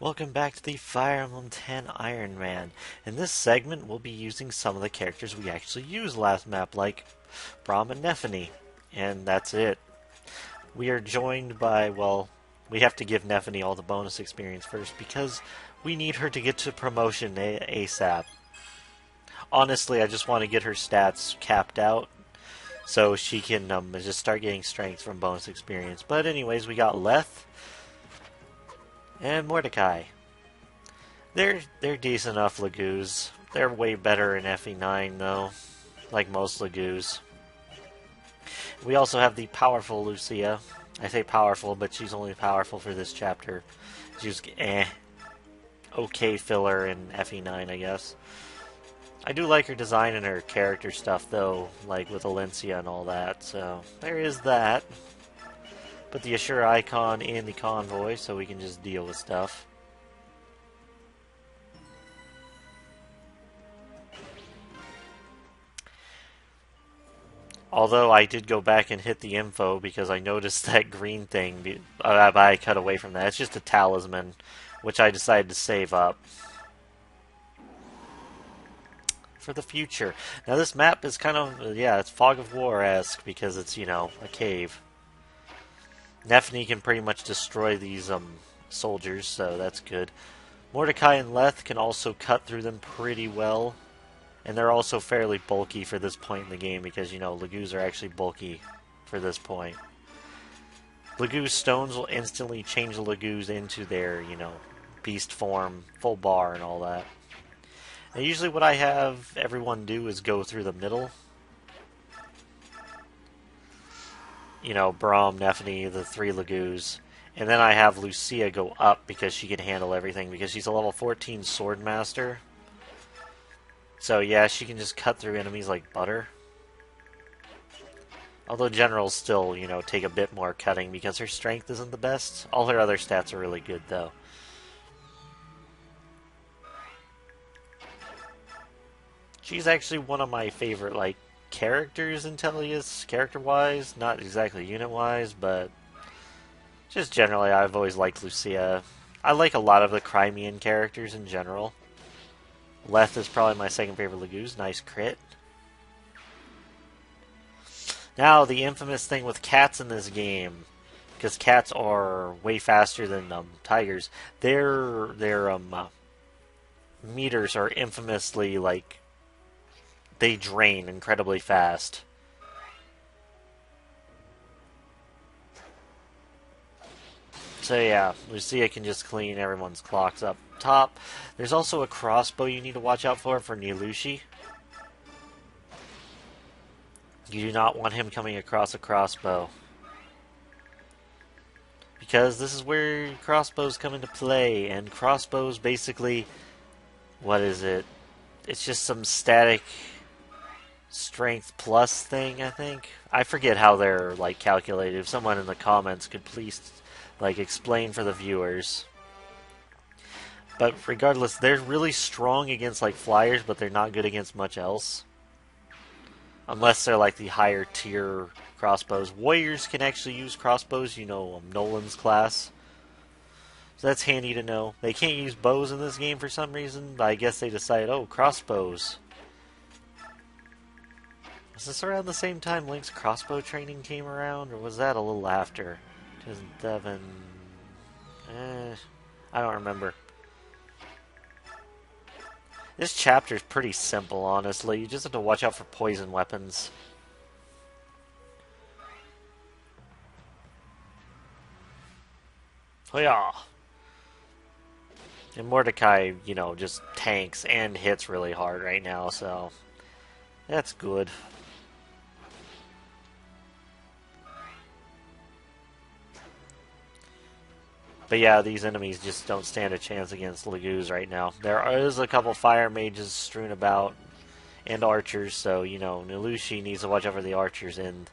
Welcome back to the Fire Emblem 10 Ironman. In this segment, we'll be using some of the characters we actually used last map, like Braum and Nephany. And that's it. We are joined by, well, we have to give Nephany all the bonus experience first because we need her to get to promotion ASAP. Honestly, I just want to get her stats capped out so she can just start getting strength from bonus experience. But anyways, we got Leth and Mordecai. They're decent enough Lagoos. They're way better in FE9 though, like most Lagoos. We also have the powerful Lucia. I say powerful, but she's only powerful for this chapter. She's okay filler in FE9, I guess. I do like her design and her character stuff though, like with Alencia and all that, so there is that. Put the Assure icon in the convoy so we can just deal with stuff. Although I did go back and hit the info because I noticed that green thing, I cut away from that. It's just a talisman, which I decided to save up for the future. Now this map is kind of, yeah, it's Fog of War-esque because it's, you know, a cave. Nephany can pretty much destroy these soldiers, so that's good. Mordecai and Leth can also cut through them pretty well. And they're also fairly bulky for this point in the game because, you know, Lagoos are actually bulky for this point. Lagoos stones will instantly change the Lagoos into their, you know, beast form, full bar and all that. And usually what I have everyone do is go through the middle. You know, Braum, Nephany, the three Lagoos. And then I have Lucia go up because she can handle everything because she's a level 14 Swordmaster. So yeah, she can just cut through enemies like butter. Although generals still, you know, take a bit more cutting because her strength isn't the best. All her other stats are really good though. She's actually one of my favorite, like, characters in Tellius, character-wise. Not exactly unit-wise, but just generally I've always liked Lucia. I like a lot of the Crimean characters in general. Leth is probably my second favorite Lagoos. Nice crit. Now, the infamous thing with cats in this game, because cats are way faster than tigers, their meters are infamously, like, they drain incredibly fast. So yeah, Lucia can just clean everyone's clocks up top. There's also a crossbow you need to watch out for Lucia. You do not want him coming across a crossbow. Because this is where crossbows come into play, and crossbows basically, what is it? It's just some static strength plus thing, I think. I forget how they're, like, calculated. If someone in the comments could please, like, explain for the viewers. But regardless, they're really strong against, like, flyers, but they're not good against much else. Unless they're, like, the higher tier crossbows. Warriors can actually use crossbows, you know, Nolan's class. So that's handy to know. They can't use bows in this game for some reason, but I guess they decided, oh, crossbows. Was this around the same time Link's crossbow training came around, or was that a little after? 2007... I don't remember. This chapter is pretty simple, honestly. You just have to watch out for poison weapons. Oh yeah. And Mordecai, you know, just tanks and hits really hard right now, so that's good. But yeah, these enemies just don't stand a chance against Lagoos right now. There is a couple fire mages strewn about, and archers, so, you know, Lucia needs to watch out for the archers, and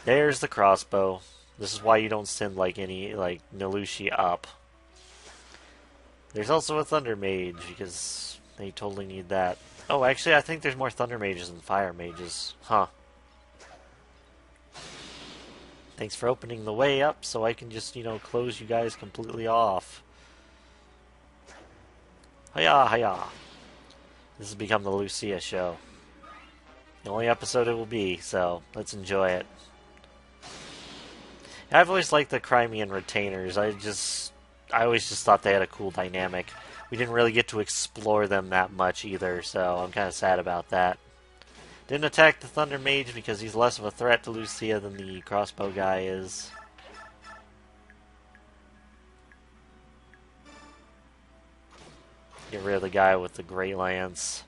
there's the crossbow. This is why you don't send, like, any, like, Lucia up. There's also a Thunder Mage, because they totally need that. Oh, actually, I think there's more Thunder Mages than Fire Mages. Huh. Thanks for opening the way up so I can just, you know, close you guys completely off. Hiya, hiya. This has become the Lucia show. The only episode it will be, so let's enjoy it. I've always liked the Crimean retainers. I always just thought they had a cool dynamic. We didn't really get to explore them that much either, so I'm kind of sad about that. Didn't attack the Thunder Mage because he's less of a threat to Lucia than the crossbow guy is. Get rid of the guy with the Great Lance.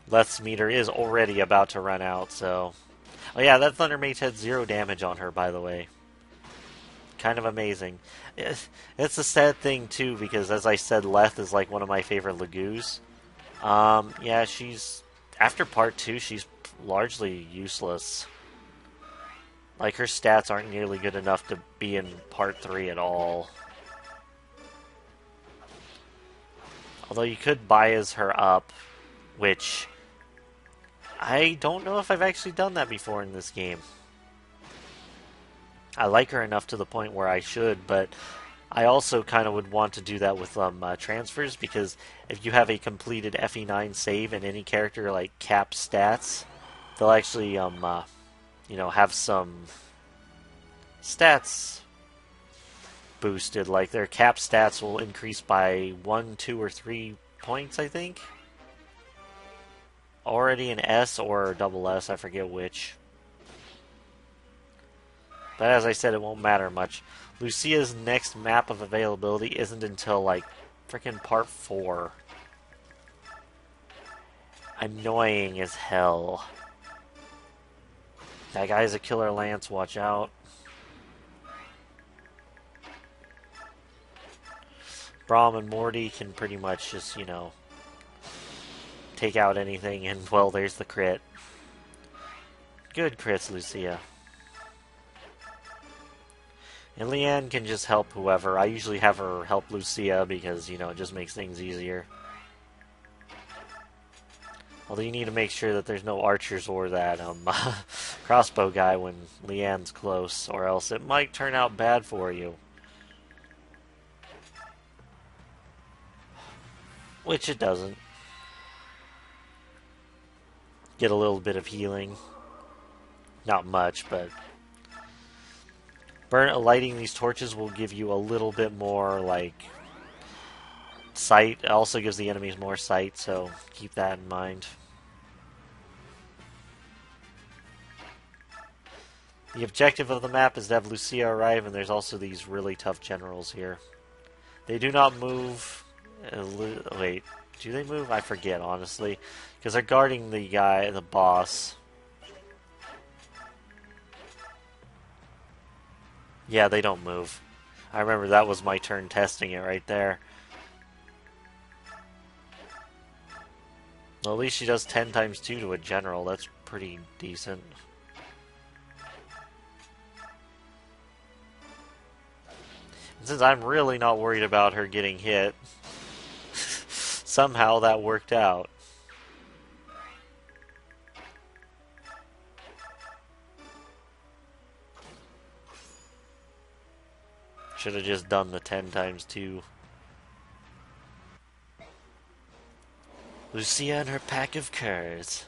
Leth's meter is already about to run out, so... Oh yeah, that Thunder Mage had 0 damage on her, by the way. Kind of amazing. It's a sad thing, too, because as I said, Leth is like one of my favorite Lagoos. Yeah, she's... After part 2, she's largely useless. Like, her stats aren't nearly good enough to be in part 3 at all. Although you could bias her up, which... I don't know if I've actually done that before in this game. I like her enough to the point where I should, but I also kind of would want to do that with transfers, because if you have a completed FE9 save and any character like cap stats, they'll actually have some stats boosted. Like their cap stats will increase by 1, 2, or 3 points, I think. Already an S or double S, I forget which. But as I said, it won't matter much. Lucia's next map of availability isn't until, like, frickin' part 4. Annoying as hell. That guy's a killer lance, watch out. Braum and Morty can pretty much just, take out anything, and, well, there's the crit. Good crits, Lucia. And Leanne can just help whoever. I usually have her help Lucia because, it just makes things easier. Although you need to make sure that there's no archers or that crossbow guy when Leanne's close, or else it might turn out bad for you. Which it doesn't. Get a little bit of healing. Not much, but... lighting these torches will give you a little bit more, sight. It also gives the enemies more sight, so keep that in mind. The objective of the map is to have Lucia arrive, and there's also these really tough generals here. They do not move... wait, do they move? I forget, honestly. Because they're guarding the boss. Yeah, they don't move. I remember that was my turn testing it right there. Well, at least she does 10 times 2 to a general. That's pretty decent. And since I'm really not worried about her getting hit, somehow that worked out. Should have just done the 10 times 2. Lucia and her pack of curs.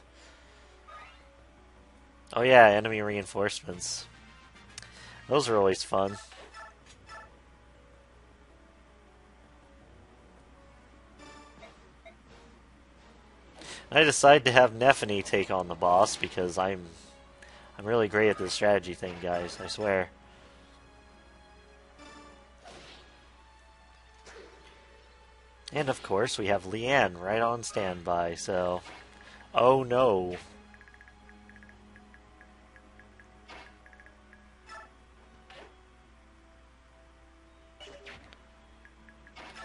Oh yeah, enemy reinforcements. Those are always fun. I decided to have Nephany take on the boss because I'm really great at this strategy thing, guys, I swear. And of course, we have Leanne right on standby, so... Oh no.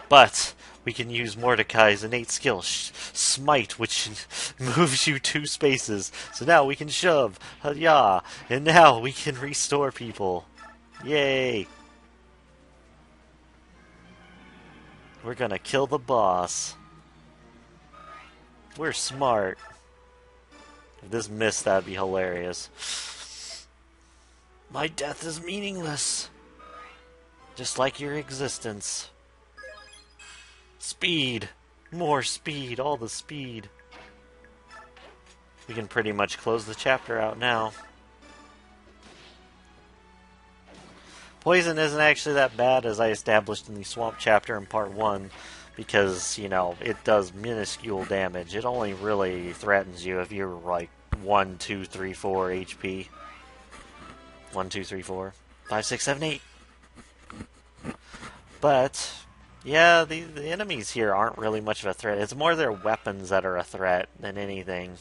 But we can use Mordecai's innate skill, Smite, which moves you 2 spaces. So now we can shove, yeah, and now we can restore people. Yay! We're gonna kill the boss. We're smart. If this missed, that'd be hilarious. My death is meaningless. Just like your existence. Speed! More speed, all the speed. We can pretty much close the chapter out now. Poison isn't actually that bad, as I established in the Swamp chapter in part 1, because, you know, it does minuscule damage. It only really threatens you if you're like 1, 2, 3, 4 HP. 1, 2, 3, 4, 5, 6, 7, 8. But, yeah, the enemies here aren't really much of a threat. It's more their weapons that are a threat than anything.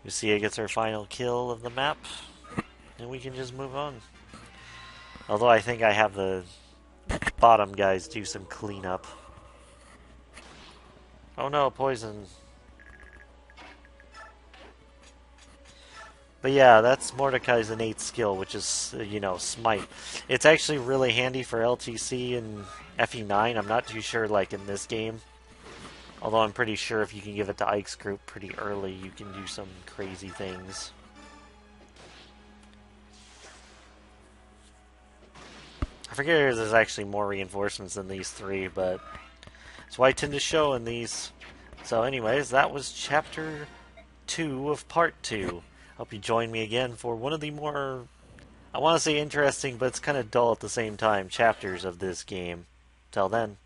Lucia gets her final kill of the map, and we can just move on. Although I think I have the bottom guys do some cleanup. Oh no, poison. But yeah, that's Mordecai's innate skill, which is, you know, Smite. It's actually really handy for LTC and FE9. I'm not too sure, like, in this game. Although I'm pretty sure if you can give it to Ike's group pretty early, you can do some crazy things. I forget if there's actually more reinforcements than these 3, but that's why I tend to show in these. So anyways, that was Chapter 2 of Part 2. Hope you join me again for one of the more, I want to say interesting, but it's kind of dull at the same time, chapters of this game. Till then.